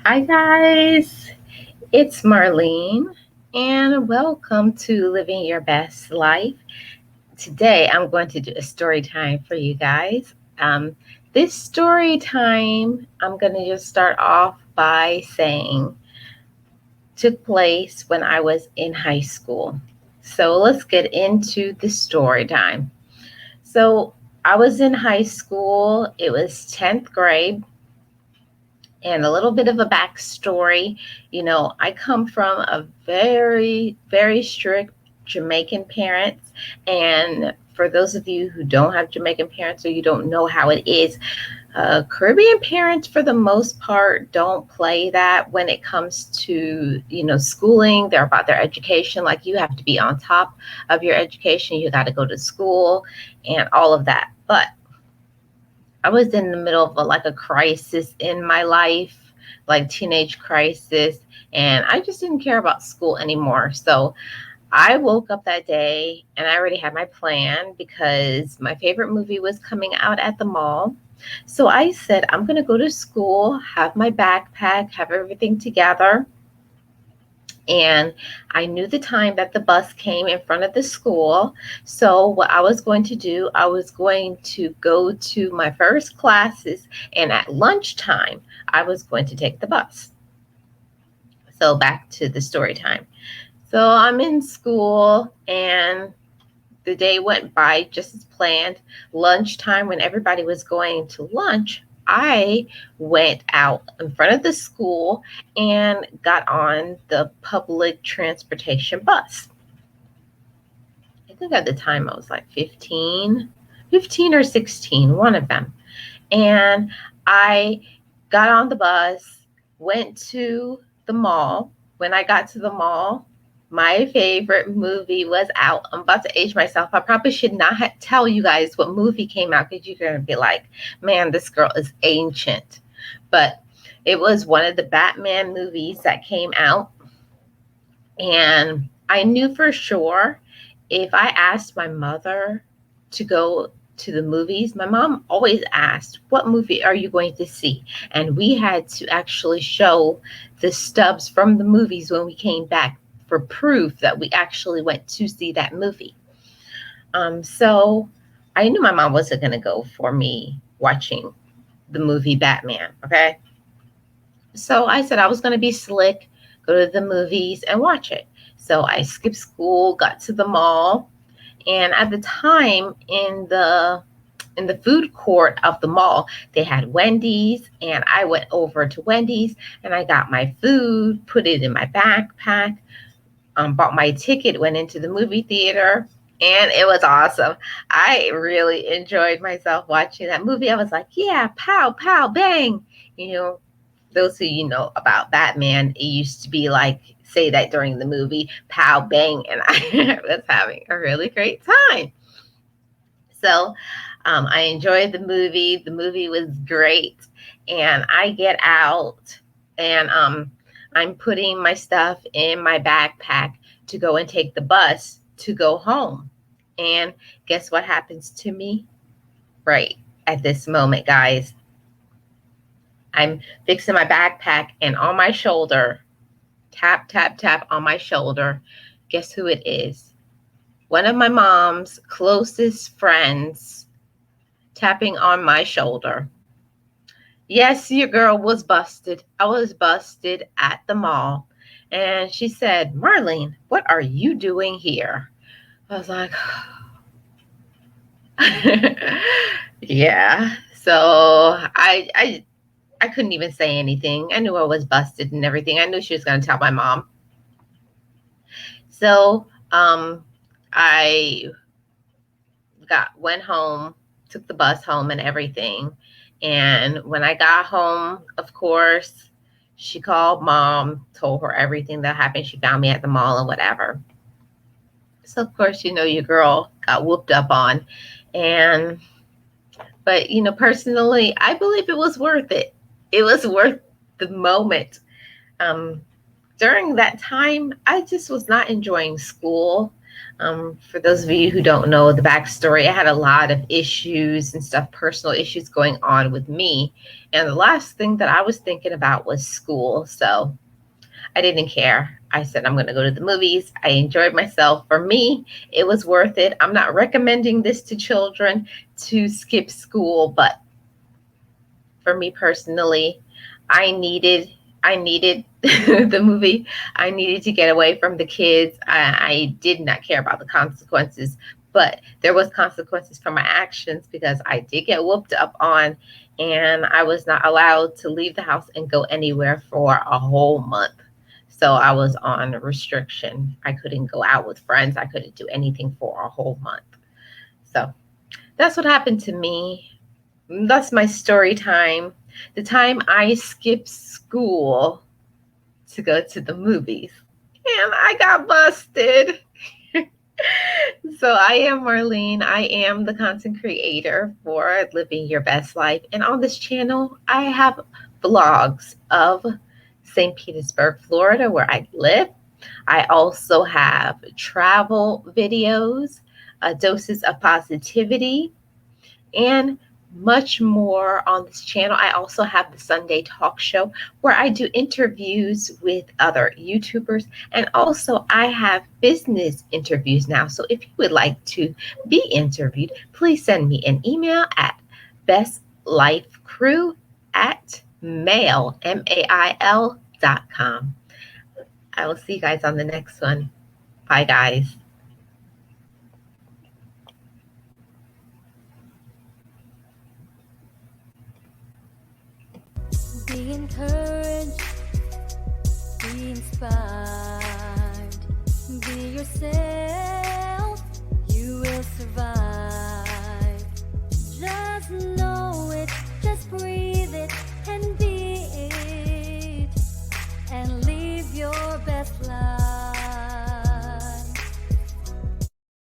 Hi, guys. It's Marlene, and welcome to Living Your Best Life. Today, I'm going to do a story time for you guys. This story time, I'm going to just start off by saying, took place when I was in high school. So let's get into the story time. So I was in high school, it was 10th grade. And a little bit of a backstory, I come from a very, very strict Jamaican parents. And for those of you who don't have Jamaican parents or you don't know how it is, Caribbean parents, for the most part, don't play that when it comes to, schooling. They're about their education. Like you have to be on top of your education. You got to go to school and all of that. But I was in the middle of a crisis in my life, like teenage crisis, and I just didn't care about school anymore. So I woke up that day and I already had my plan because my favorite movie was coming out at the mall. So I said, I'm going to go to school, have my backpack, have everything together. And I knew the time that the bus came in front of the school. So what I was going to do, I was going to go to my first classes, and at lunchtime, I was going to take the bus. So back to the story time. So I'm in school, and the day went by just as planned. Lunchtime, when everybody was going to lunch, I went out in front of the school and got on the public transportation bus. I think at the time I was like 15 or 16, one of them. And I got on the bus, went to the mall. When I got to the mall, my favorite movie was out. I'm about to age myself. I probably should not tell you guys what movie came out because you're going to be like, man, this girl is ancient. But it was one of the Batman movies that came out. And I knew for sure if I asked my mother to go to the movies, my mom always asked, what movie are you going to see? And we had to actually show the stubs from the movies when we came back for proof that we actually went to see that movie. So I knew my mom wasn't going to go for me watching the movie Batman. Okay. So I said I was going to be slick, go to the movies and watch it. So I skipped school, got to the mall. And at the time in the food court of the mall, they had Wendy's, and I went over to Wendy's and I got my food, put it in my backpack, bought my ticket, went into the movie theater, and it was awesome. I really enjoyed myself watching that movie. I was like, yeah, pow, pow, bang. You know, those who about Batman, it used to be like, say that during the movie, pow, bang, and I was having a really great time. So I enjoyed the movie. The movie was great. And I get out and I'm putting my stuff in my backpack to go and take the bus to go home. And guess what happens to me right at this moment, guys? I'm fixing my backpack, and on my shoulder, tap, tap, tap on my shoulder, guess who it is? One of my mom's closest friends tapping on my shoulder. Yes, your girl was busted. I was busted at the mall. And she said, Marlene, what are you doing here? I was like, yeah. So I couldn't even say anything. I knew I was busted and everything. I knew she was going to tell my mom. So I went home, took the bus home and everything. And when I got home, of course, she called mom, told her everything that happened. She found me at the mall and whatever. So of course, your girl got whooped up on. But personally, I believe it was worth it. It was worth the moment. During that time, I just was not enjoying school. For those of you who don't know the backstory, I had a lot of issues and stuff, personal issues going on with me. And the last thing that I was thinking about was school. So I didn't care. I said, I'm going to go to the movies. I enjoyed myself. For me, it was worth it. I'm not recommending this to children to skip school, but for me personally, I needed I needed the movie. I needed to get away from the kids. I did not care about the consequences, but there was consequences for my actions because I did get whooped up on, and I was not allowed to leave the house and go anywhere for a whole month. So I was on restriction. I couldn't go out with friends. I couldn't do anything for a whole month. So that's what happened to me. That's my story time. The time I skipped school to go to the movies. And I got busted. So I am Marlene. I am the content creator for Living Your Best Life. And on this channel, I have vlogs of St. Petersburg, Florida, where I live. I also have travel videos, doses of positivity, and much more on this channel. I also have the Sunday talk show where I do interviews with other YouTubers, and also I have business interviews now. So if you would like to be interviewed, please send me an email at bestlifecrew@mail.com. I will see you guys on the next one. Bye, guys. Be encouraged, be inspired, be yourself.